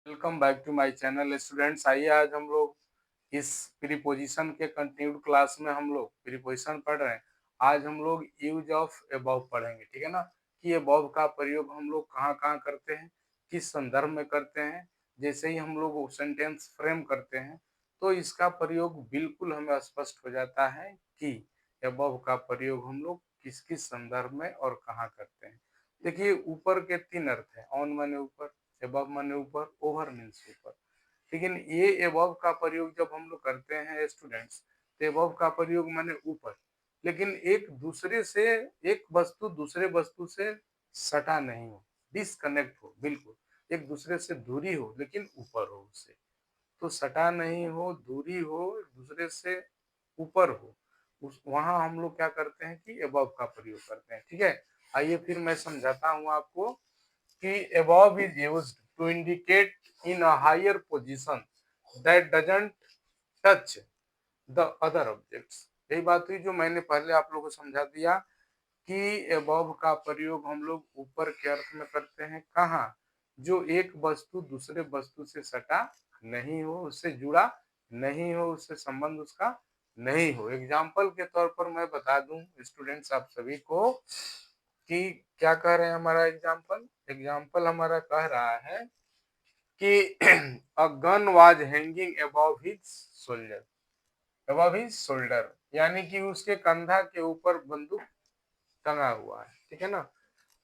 Welcome back to my channel students. आइए आज हम लोग इस प्रीपोजिशन के कंटिन्यूड क्लास में हम लोग प्रीपोजिशन पढ़ रहे हैं। आज हम लोग यूज ऑफ अबव पढ़ेंगे, ठीक है ना। कि अबव का प्रयोग हम लोग कहाँ कहाँ करते हैं, किस संदर्भ में करते हैं। जैसे ही हम लोग सेंटेंस फ्रेम करते हैं तो इसका प्रयोग बिल्कुल हमें स्पष्ट हो जाता है कि अबव का प्रयोग हम लोग किस किस संदर्भ में और कहाँ करते हैं। देखिए, ऊपर के तीन अर्थ है। ऑन माने ऊपर, एबव माने ऊपर, ओवर मीन्स ऊपर। लेकिन ये एबव का प्रयोग जब हम लोग करते हैं स्टूडेंट्स, तो एबव का प्रयोग माने ऊपर, लेकिन एक दूसरे से, एक वस्तु दूसरे वस्तु से सटा नहीं हो, डिसकनेक्ट हो, बिल्कुल एक दूसरे से दूरी हो लेकिन ऊपर हो उससे। तो सटा नहीं हो, दूरी हो, एक दूसरे से ऊपर हो, उस वहां हम लोग क्या करते हैं कि एबव का प्रयोग करते हैं, ठीक है। आइए फिर मैं समझाता हूँ आपको कि above is used to indicate in a higher position that doesn't touch the other objects। यही बात हुई जो मैंने पहले आप लोगों को समझा दिया कि above का प्रयोग हम लोग ऊपर के अर्थ में करते हैं। कहाँ? जो एक वस्तु दूसरे वस्तु से सटा नहीं हो, उससे जुड़ा नहीं हो, उससे संबंध उसका नहीं हो। एग्जाम्पल के तौर पर मैं बता दूं स्टूडेंट्स आप सभी को कि क्या कह रहे हैं। हमारा एग्जाम्पल एग्जाम्पल हमारा कह रहा है कि a gun was hanging above his shoulder, above his shoulder, यानी कि उसके कंधा के ऊपर बंदूक टंगा हुआ है, ठीक है ना।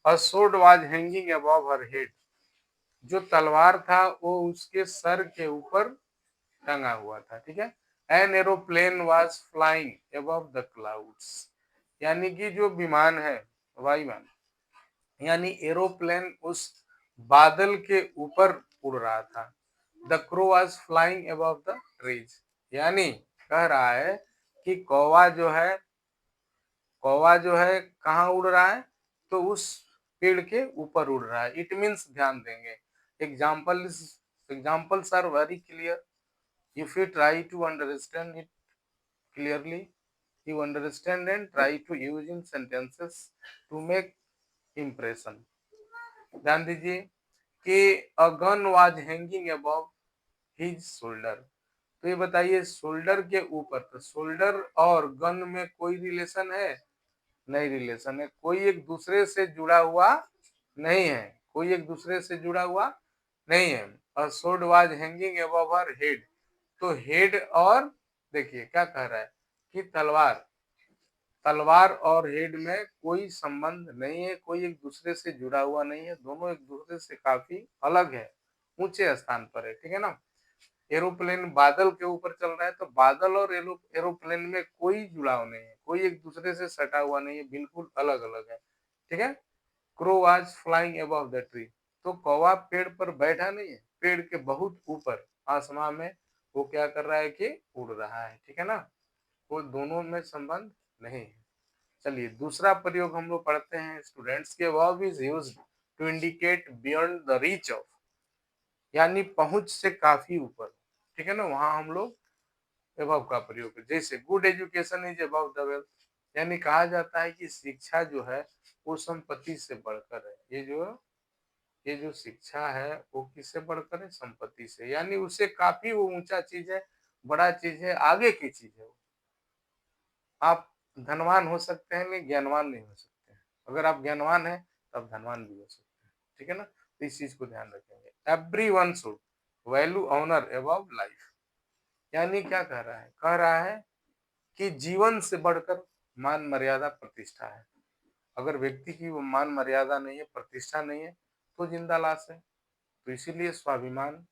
A sword was hanging above her head, जो तलवार था वो उसके सर के ऊपर टंगा हुआ था, ठीक है। An aeroplane was flying above the clouds, यानी कि जो विमान है, वायुयान, यानी एरोप्लेन उस बादल के ऊपर उड़ रहा था। The crow was flying above the trees, यानी कह रहा है कि कौवा जो है कहाँ उड़ रहा है, तो उस पेड़ के ऊपर उड़ रहा है। इट मीन्स, ध्यान देंगे, examples are very clear. If you try to understand it clearly, you understand and try to use in sentences to make impression। ध्यान दीजिए कि a gun was hanging above his shoulder. तो ये बताइए, shoulder के ऊपर, तो शोल्डर और गन में कोई रिलेशन है? नहीं रिलेशन है। कोई एक दूसरे से जुड़ा हुआ नहीं है, कोई एक दूसरे से जुड़ा हुआ नहीं है। A sword was hanging above her head, तो हेड और, देखिए क्या कह रहा है कि तलवार, तलवार और हेड में कोई संबंध नहीं है, कोई एक दूसरे से जुड़ा हुआ नहीं है, दोनों एक दूसरे से काफी अलग है, ऊंचे स्थान पर है, ठीक है ना। एरोप्लेन बादल के ऊपर चल रहा है, तो बादल और एरोप्लेन में कोई जुड़ाव नहीं है, कोई एक दूसरे से सटा हुआ नहीं है, बिल्कुल अलग अलग है, ठीक है। Crow was flying above the tree, तो कौवा पेड़ पर बैठा नहीं है, पेड़ के बहुत ऊपर आसमान में वो क्या कर रहा है कि उड़ रहा है, ठीक है ना। वो दोनों में संबंध नहीं है। चलिए दूसरा प्रयोग हम लोग पढ़ते हैं स्टूडेंट्स के। Verb is used to indicate beyond the reach of, यानी पहुंच से काफी ऊपर, ठीक है ना, वहां हम लोग एबव का प्रयोग करते हैं। जैसे good education is above the wealth, यानी कहा जाता है कि शिक्षा जो है वो संपत्ति से बढ़कर है। ये जो शिक्षा है वो किससे बढ़कर है? संपत्ति से, यानी उससे काफी वो ऊंचा चीज है, बड़ा चीज है, आगे की चीज है। आप धनवान हो सकते हैं लेकिन ज्ञानवान नहीं हो सकते हैं। अगर आप ज्ञानवान हैं तब धनवान भी हो सकते हैं, ठीक है ना। तो इस चीज को ध्यान रखेंगे। Every one should value honour above life, यानी क्या कह रहा है? कह रहा है कि जीवन से बढ़कर मान मर्यादा प्रतिष्ठा है। अगर व्यक्ति की वो मान मर्यादा नहीं है, प्रतिष्ठा नहीं है, तो जिंदा लाश है। तो इसीलिए स्वाभिमान,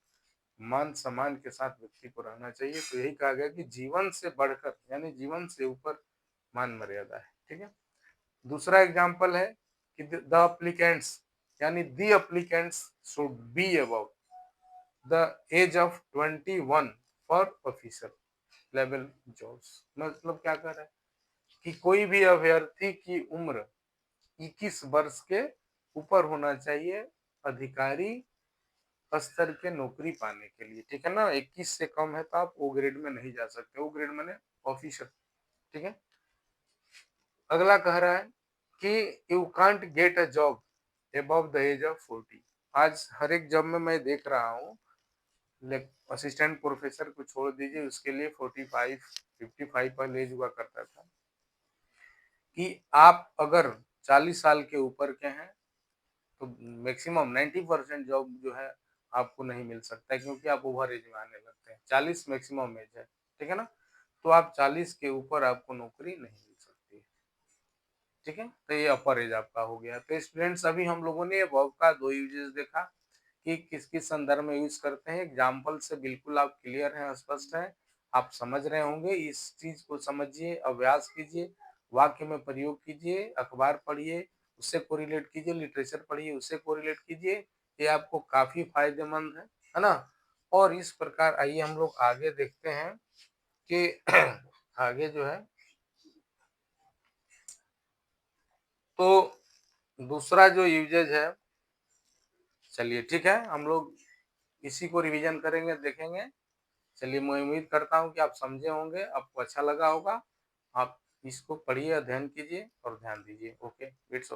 मान सम्मान के साथ व्यक्ति को रहना चाहिए। तो यही कहा गया कि जीवन से बढ़कर, यानी जीवन से ऊपर मान मर्यादा है, ठीक है। दूसरा एग्जाम्पल है कि द अप्लीकेंट्स, यानी the applicants should be above the age of 21 for officer level jobs. मतलब क्या कर रहा है कि कोई भी अभ्यर्थी की उम्र 21 वर्ष के ऊपर होना चाहिए अधिकारी स्तर के नौकरी पाने के लिए, ठीक है ना। 21 से कम है तो आप ओ ग्रेड में नहीं जा सकते। ओ ग्रेड मैंने ऑफिसर, ठीक है। अगला कह रहा है कि you can't get a job above the age of 40। आज हर एक जॉब में मैं देख रहा हूँ असिस्टेंट प्रोफेसर को छोड़ दीजिए, उसके लिए 45-55 पहले एज हुआ करता था। कि आप अगर 40 साल के ऊपर के हैं तो मैक्सिमम 90% जॉब जो है आपको नहीं मिल सकता है, क्योंकि आप ओवर एज में आने लगते हैं। 40 मैक्सिमम एज है, ठीक है ना? तो आप 40 के ऊपर आपको नौकरी नहीं मिल सकती है, ठीक है? तो ये अपर एज आपका हो गया। तो स्टूडेंट्स, अभी हम लोगों ने वर्ब का 2 यूजेस देखा कि किस-किस संदर्भ में यूज़ करते हैं। एग्जाम्पल से बिल्कुल आप क्लियर हैं, स्पष्ट हैं, आप समझ रहे होंगे। इस चीज़ को समझिए, अभ्यास कीजिए, वाक्य में प्रयोग कीजिए, अखबार पढ़िए, उससे कोरिलेट कीजिए, लिटरेचर पढ़िए, उससे कोरिलेट कीजिए। ये आपको काफ़ी फ़ायदेमंद है ना? और इस प्रकार आइए हम लोग आगे देखते हैं कि आगे जो है, तो दूसरा जो यूजेज है, चलिए ठीक है, हम लोग इसी को रिवीजन करेंगे, देखेंगे। चलिए, मैं उम्मीद करता हूँ कि आप समझे होंगे, आपको अच्छा लगा होगा। आप इसको पढ़िए, अध्ययन कीजिए और ध्यान दीजिए। Okay, it's okay.